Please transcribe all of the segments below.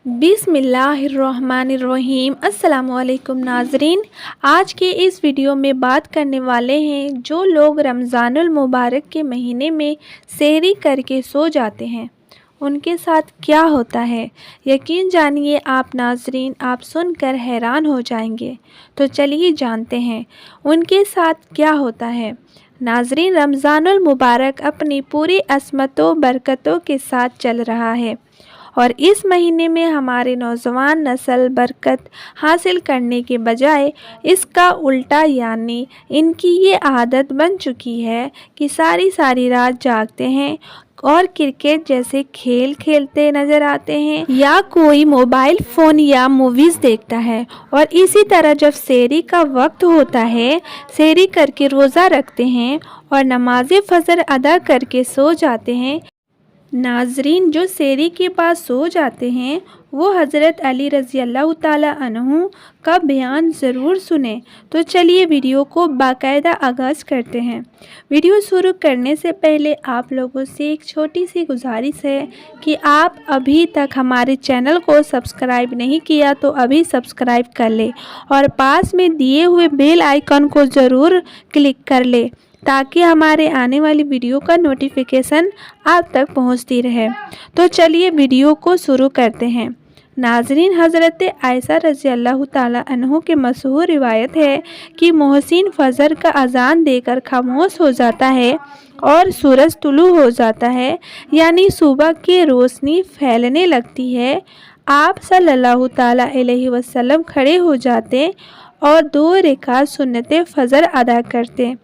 बिस्मिल्लाहिर्रहमानिर्रहीम। अस्सलामुअलैकुम नाज़रीन, आज के इस वीडियो में बात करने वाले हैं जो लोग रमज़ानुल मुबारक के महीने में सहरी करके सो जाते हैं उनके साथ क्या होता है। यकीन जानिए आप नाज़रीन, आप सुनकर हैरान हो जाएंगे। तो चलिए जानते हैं उनके साथ क्या होता है। नाज़रीन, रमज़ानुल मुबारक अपनी पूरी असमतों बरकतों के साथ चल रहा है और इस महीने में हमारे नौजवान नस्ल बरकत हासिल करने के बजाय इसका उल्टा, यानी इनकी ये आदत बन चुकी है कि सारी सारी रात जागते हैं और क्रिकेट जैसे खेल खेलते नज़र आते हैं या कोई मोबाइल फ़ोन या मूवीज़ देखता है। और इसी तरह जब सहरी का वक्त होता है, सहरी करके रोज़ा रखते हैं और नमाज फजर अदा करके सो जाते हैं। नाजरीन, जो सहरी के पास सो जाते हैं वो हज़रत अली रज़ी अल्लाह ताला अन्हु का बयान ज़रूर सुने। तो चलिए वीडियो को बाकायदा आगाज़ करते हैं। वीडियो शुरू करने से पहले आप लोगों से एक छोटी सी गुजारिश है कि आप अभी तक हमारे चैनल को सब्सक्राइब नहीं किया तो अभी सब्सक्राइब कर ले और पास में दिए हुए बेल आइकन को ज़रूर क्लिक कर ले ताकि हमारे आने वाली वीडियो का नोटिफिकेशन आप तक पहुंचती रहे। तो चलिए वीडियो को शुरू करते हैं। नाज़रीन, हज़रत आयशा रज़ी अल्लाह ताला अन्हु के मशहूर रिवायत है कि मोहसिन फ़जर का अज़ान देकर खामोश हो जाता है और सूरज तुलू हो जाता है, यानी सुबह की रोशनी फैलने लगती है। आप सल्लल्लाहु ताला अलैहि वसल्लम खड़े हो जाते और 2 रकात सुन्नत फ़जर अदा करते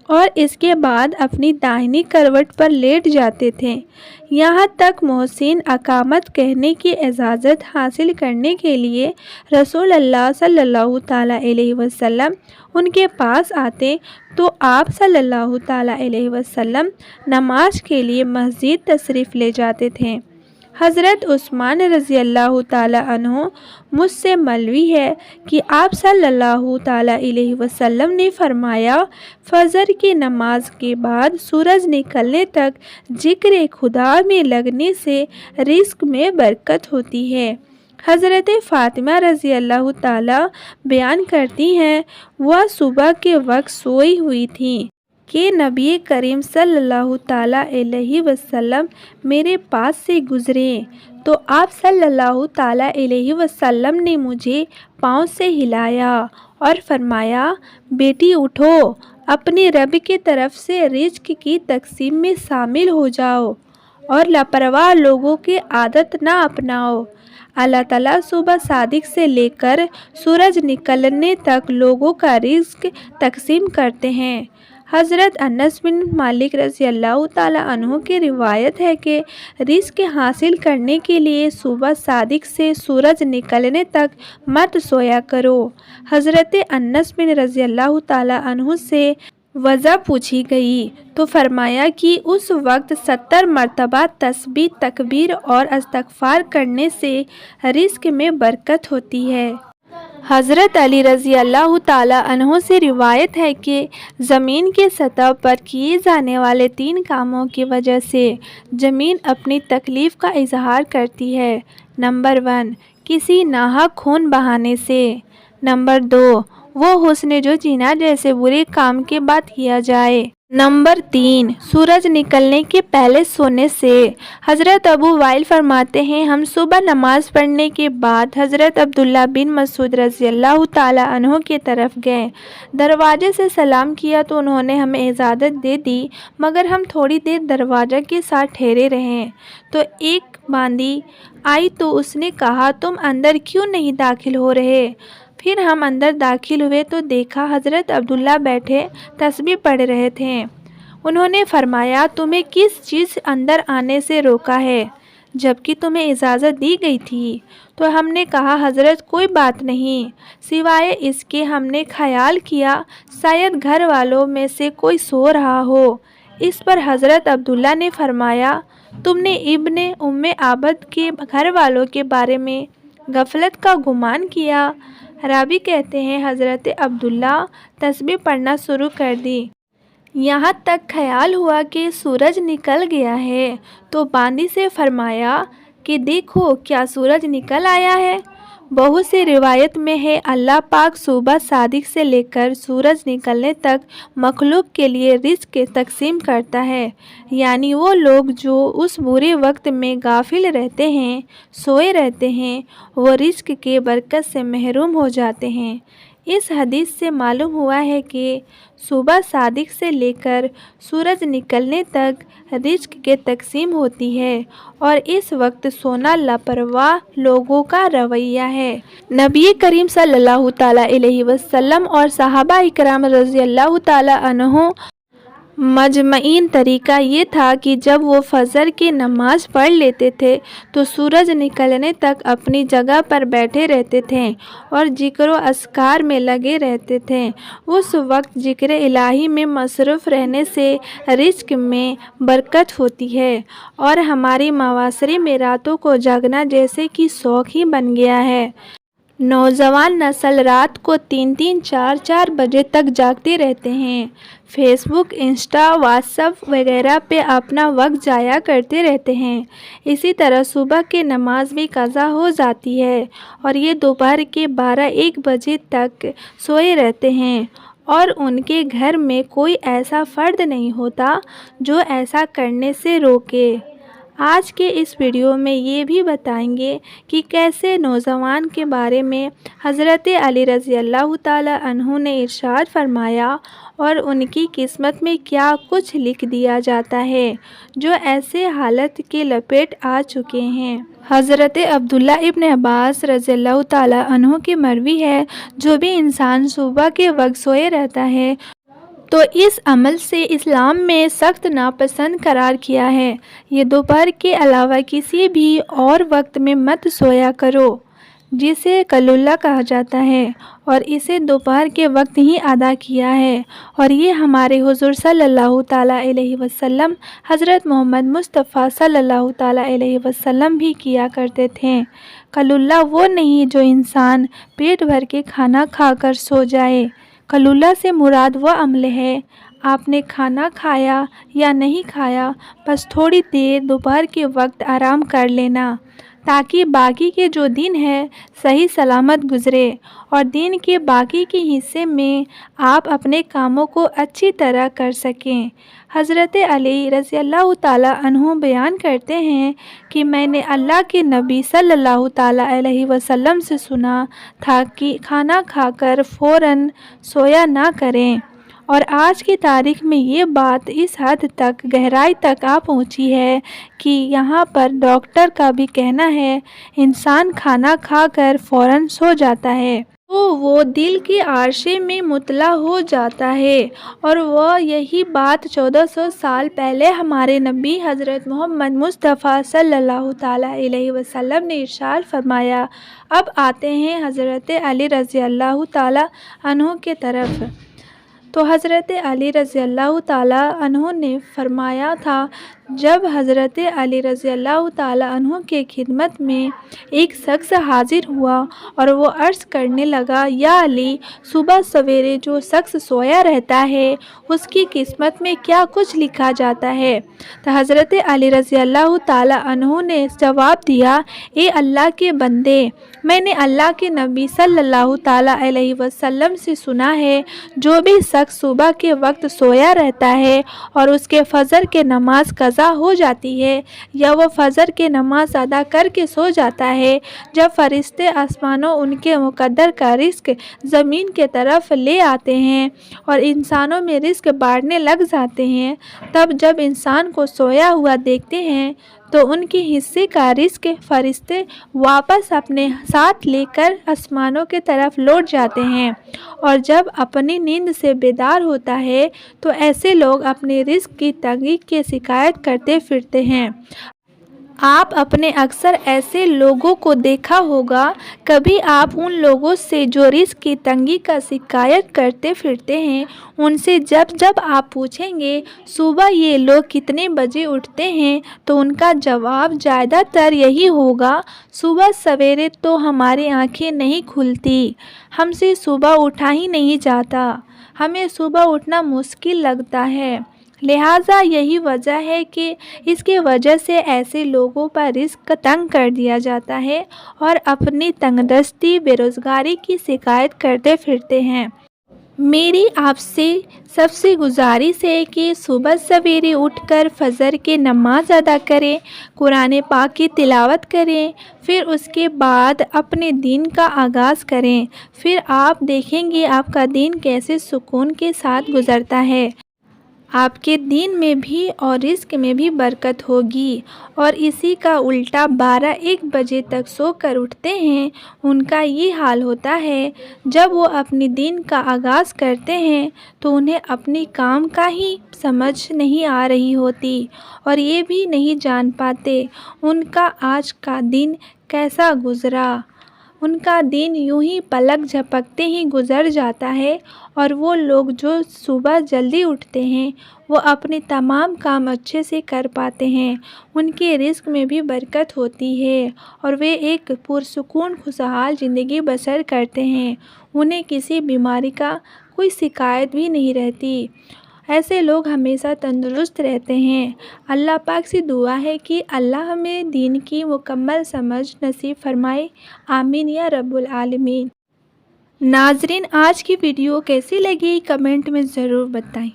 और इसके बाद अपनी दाहिनी करवट पर लेट जाते थे। यहाँ तक मोहसिन अकामत कहने की इजाज़त हासिल करने के लिए रसूल अल्लाह सल्लल्लाहु ताला अलैहि वसल्लम उनके पास आते तो आप सल्लल्लाहु ताला अलैहि वसल्लम नमाज के लिए मस्जिद तशरीफ़ ले जाते थे। हज़रत उस्मान रज़ी अल्लाह ताला अन्हु मुझसे मलवी है कि आप सल्लल्लाहु ताला अलैहि वसल्लम ने फरमाया, फ़जर की नमाज के बाद सूरज निकलने तक जिक्र खुदा में लगने से रिज़्क़ में बरकत होती है। हज़रत फ़ातिमा रज़ी अल्लाह ताला बयान करती हैं, वह सुबह के वक्त सोई हुई थी कि नबी करीम सल्लल्लाहु ताला अलैहि वसल्लम मेरे पास से गुज़रे तो आप सल्लल्लाहु ताला अलैहि वसल्लम ने मुझे पाँव से हिलाया और फरमाया, बेटी उठो, अपने रब की तरफ से रिज़्क़ की तक़सीम में शामिल हो जाओ और लापरवाह लोगों की आदत ना अपनाओ। अल्लाह ताला सुबह सादिक से लेकर सूरज निकलने तक लोगों का रिज़्क़ तक़सीम करते हैं। हज़रत अनस बिन मालिक रज़ी अल्लाह ताला अन्हु की रिवायत है कि रिज़्क़ हासिल करने के लिए सुबह सादिक से सूरज निकलने तक मत सोया करो। हज़रत अनस बिन रज़ी अल्लाह ताला अन्हु से वजह पूछी गई तो फरमाया कि उस वक्त 70 मरतबा तस्बीह, तकबीर और इस्तग़फ़ार करने से रिज़्क़ में बरकत होती है। हज़रत अली रज़ी अल्लाह ताला अन्हु से रिवायत है कि ज़मीन की सतह पर किए जाने वाले 3 कामों की वजह से ज़मीन अपनी तकलीफ़ का इजहार करती है। नंबर 1, किसी नाहक खून बहाने से। नंबर 2, वो हुस्न जो जीना जैसे बुरे काम के बाद किया जाए। नंबर 3, सूरज निकलने के पहले सोने से। हज़रत अबू वाइल फरमाते हैं, हम सुबह नमाज़ पढ़ने के बाद हज़रत अब्दुल्ला बिन मसूद रज़ी अल्लाह ताला अन्हु की तरफ गए। दरवाजे से सलाम किया तो उन्होंने हमें इजाज़त दे दी, मगर हम थोड़ी देर दरवाज़ा के साथ ठहरे रहें तो एक बांदी आई तो उसने कहा, तुम अंदर क्यों नहीं दाखिल हो रहे? फिर हम अंदर दाखिल हुए तो देखा हज़रत अब्दुल्ला बैठे तस्बीह पढ़ रहे थे। उन्होंने फरमाया, तुम्हें किस चीज़ अंदर आने से रोका है जबकि तुम्हें इजाज़त दी गई थी? तो हमने कहा, हज़रत कोई बात नहीं, सिवाय इसके हमने ख्याल किया शायद घर वालों में से कोई सो रहा हो। इस पर हज़रत अब्दुल्ला ने फरमाया, तुमने इब्ने उम्मे आबद के घर वालों के बारे में गफलत का गुमान किया। रावी कहते हैं, हज़रत अब्दुल्ला तस्बीह पढ़ना शुरू कर दी, यहाँ तक ख्याल हुआ कि सूरज निकल गया है तो बांदी से फरमाया कि देखो क्या सूरज निकल आया है। बहुत सी रिवायत में है अल्लाह पाक सुबह सादिक से लेकर सूरज निकलने तक मखलूक के लिए रिज़्क तकसीम करता है, यानी वो लोग जो उस बुरे वक्त में गाफिल रहते हैं, सोए रहते हैं, वो रिज़्क के बरकत से महरूम हो जाते हैं। इस हदीस से मालूम हुआ है कि सुबह सादिक से लेकर सूरज निकलने तक रिज़्क के तकसीम होती है और इस वक्त सोना लापरवाह लोगों का रवैया है। नबी करीम सल्लल्लाहु ताला अलैहि वसल्लम और सहाबा इकराम रज़ियल्लाहु ताला अन्हुम मजमईन तरीका ये था कि जब वो फजर की नमाज़ पढ़ लेते थे तो सूरज निकलने तक अपनी जगह पर बैठे रहते थे और जिक्र अस्कार में लगे रहते थे। उस वक्त जिक्र इलाही में मसरूफ़ रहने से रिज़्क में बरकत होती है और हमारी मावासरी में रातों को जागना जैसे कि शौक़ ही बन गया है। नौजवान नस्ल रात को 3-3, 4-4 बजे तक जागते रहते हैं। फेसबुक, इंस्टा, व्हाट्सएप वगैरह पे अपना वक्त ज़ाया करते रहते हैं। इसी तरह सुबह की नमाज भी क़ज़ा हो जाती है और ये दोपहर के 12-1 बजे तक सोए रहते हैं और उनके घर में कोई ऐसा फ़र्द नहीं होता जो ऐसा करने से रोके। आज के इस वीडियो में ये भी बताएंगे कि कैसे नौजवान के बारे में हज़रत अली रज़ियल्लाहु ताला अन्हु ने इरशाद फरमाया और उनकी किस्मत में क्या कुछ लिख दिया जाता है जो ऐसे हालत के लपेट आ चुके हैं। हज़रत अब्दुल्ला इब्न अब्बास रज़ियल्लाहु ताला अन्हु की मरवी है, जो भी इंसान सुबह के वक्त सोए रहता है तो इस अमल से इस्लाम में सख्त नापसंद करार किया है। ये दोपहर के अलावा किसी भी और वक्त में मत सोया करो, जिसे कलुल्ला कहा जाता है, और इसे दोपहर के वक्त ही अदा किया है। और ये हमारे हुज़ूर सल्लल्लाहु ताला अलैहि वसल्लम हज़रत मोहम्मद मुस्तफ़ा सल्लल्लाहु ताला अलैहि वसल्लम भी किया करते थे। कलुल्ला वो नहीं जो इंसान पेट भर के खाना खाकर सो जाए। कलुल्ला से मुराद वह अमल है, आपने खाना खाया या नहीं खाया, बस थोड़ी देर दोपहर के वक्त आराम कर लेना ताकि बाकी के जो दिन है सही सलामत गुज़रे और दिन के बाकी के हिस्से में आप अपने कामों को अच्छी तरह कर सकें। हज़रत अली रज़ियल्लाहु ताला अन्हु बयान करते हैं कि मैंने अल्लाह के नबी सल्लल्लाहु ताला अलैहि वसल्लम से सुना था कि खाना खाकर फ़ौरन सोया ना करें, और आज की तारीख में ये बात इस हद तक गहराई तक आ पहुंची है कि यहाँ पर डॉक्टर का भी कहना है इंसान खाना खाकर फ़ौरन सो जाता है तो वो दिल की आरशे में मुतला हो जाता है। और वह यही बात 1400 साल पहले हमारे नबी हज़रत मोहम्मद मुस्तफ़ा सल्लल्लाहु ताला अलैहि वसल्लम ने इरशाद फरमाया। अब आते हैं हज़रत अली रज़ियल्लाहु ताला अन्हु के तरफ। तो हज़रत अली रज़ियल्लाहु ताला अन्हु ने फरमाया था, जब हज़रत अली रज़ियल्लाहु ताला अन्हु के खिदमत में एक शख्स हाजिर हुआ और वो अर्ज़ करने लगा, या अली, सुबह सवेरे जो शख्स सोया रहता है उसकी किस्मत में क्या कुछ लिखा जाता है। तो हज़रत अली रज़ियल्लाहु ताला अन्हु ने जवाब दिया, ए अल्लाह के बंदे, मैंने अल्लाह के नबी सल्लल्लाहु ताला अलैहि वसल्लम से सुना है, जो भी शख्स सुबह के वक्त सोया रहता है और उसके फजर के नमाज कज़ा हो जाती है या वो फजर के नमाज अदा करके सो जाता है, जब फरिश्ते आसमानों उनके मुकद्दर का रिस्क ज़मीन के तरफ ले आते हैं और इंसानों में रिस्क बांटने लग जाते हैं, तब जब इंसान को सोया हुआ देखते हैं तो उनके हिस्से का रिस्क फरिश्ते वापस अपने साथ लेकर आसमानों के तरफ लौट जाते हैं, और जब अपनी नींद से बेदार होता है तो ऐसे लोग अपने रिस्क की तंगी की शिकायत करते फिरते हैं। आप अपने अक्सर ऐसे लोगों को देखा होगा। कभी आप उन लोगों से जो रिस्क की तंगी का शिकायत करते फिरते हैं, उनसे जब जब आप पूछेंगे सुबह ये लोग कितने बजे उठते हैं, तो उनका जवाब ज़्यादातर यही होगा, सुबह सवेरे तो हमारी आंखें नहीं खुलती, हमसे सुबह उठा ही नहीं जाता, हमें सुबह उठना मुश्किल लगता है। لہٰذا یہی وجہ ہے کہ اس کے وجہ سے ایسے لوگوں پر رزق تنگ کر دیا جاتا ہے اور اپنی تنگ دستی بے روزگاری کی شکایت کرتے پھرتے ہیں۔ میری آپ سے سب سے گزارش ہے کہ صبح سویرے اٹھ کر فجر کی نماز ادا کریں، قرآن پاک کی تلاوت کریں، پھر اس کے بعد اپنے دن کا آغاز کریں۔ پھر آپ دیکھیں گے آپ کا دن کیسے سکون کے ساتھ گزرتا ہے۔ آپ کے دین میں بھی اور رزق میں بھی برکت ہوگی۔ اور اسی کا الٹا 12-1 بجے تک سو کر اٹھتے ہیں، ان کا یہ حال ہوتا ہے۔ جب وہ اپنی دین کا آغاز کرتے ہیں تو انہیں اپنی کام کا ہی سمجھ نہیں آ رہی ہوتی اور یہ بھی نہیں جان پاتے ان کا آج کا دن کیسا گزرا۔ ان کا دن یوں ہی پلک جھپکتے ہی گزر جاتا ہے، اور وہ لوگ جو صبح جلدی اٹھتے ہیں وہ اپنے تمام کام اچھے سے کر پاتے ہیں، ان کے رزق میں بھی برکت ہوتی ہے اور وہ ایک پرسکون خوشحال زندگی بسر کرتے ہیں، انہیں کسی بیماری کا کوئی شکایت بھی نہیں رہتی۔ ایسے لوگ ہمیشہ تندرست رہتے ہیں۔ اللہ پاک سے دعا ہے کہ اللہ ہمیں دین کی مکمل سمجھ نصیب فرمائے، آمین یا رب العالمین۔ ناظرین، آج کی ویڈیو کیسی لگی کمنٹ میں ضرور بتائیں۔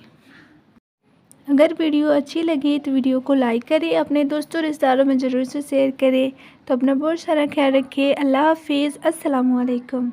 اگر ویڈیو اچھی لگی تو ویڈیو کو لائک کریں، اپنے دوستوں اور رشتہ داروں میں ضرور سے شیئر کریں۔ تو اپنا بہت سارا خیال رکھیں۔ اللہ حافظ۔ السلام علیکم۔